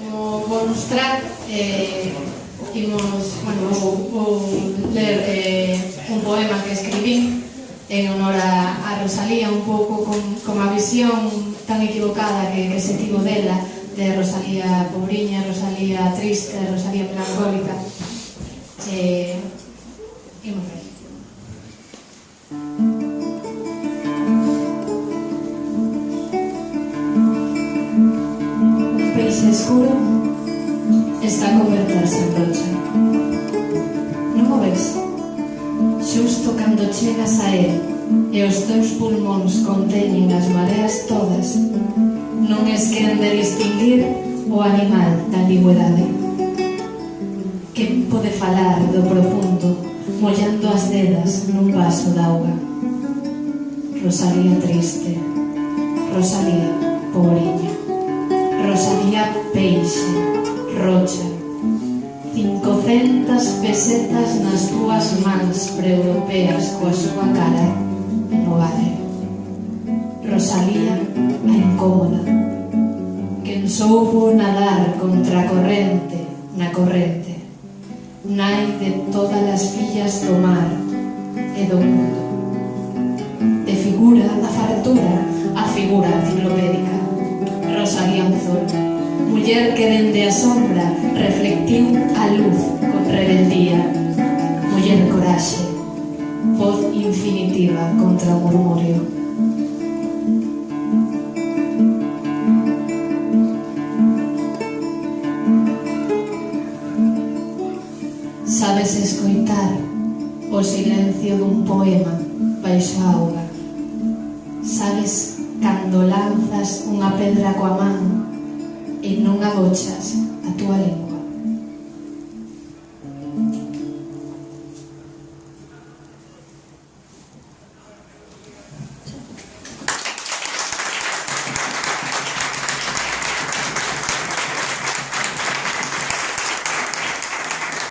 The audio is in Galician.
Como bonus track vou ler un poema que escribín en honor a Rosalía, un pouco con a visión tan equivocada que se tivo dela, de Rosalía pobriña, Rosalía triste, Rosalía melancólica. Imos ver. Un peixe escuro está a converterse en rocha. Non o ves? Xusto cando chegas a él e os teus pulmóns conteñen as mareas todas, non es quen de distinguir o animal da ambigüedade. Quen pode falar do profundo mollando as dedas nun vaso d'auga? Rosalía triste, Rosalía pobriña, Rosalía peixe, rocha, 500 pesetas nas túas mans pre-europeas coa súa cara no badeo. Rosalía a incómoda, quen soubo nadar contra a corrente na corrente, nai de todas as fillas do mar e do mundo. De figura a fartura a figura enciclopédica, Rosalía Anzol, muller que dende a sombra reflectiu a luz con rebeldía, muller coraxe, voz infinitiva contra o murmurio. Sabes escoitar o silencio dun poema baixo a auga. Sabes cando lanzas unha pedra coa man e non agochas a túa lengua.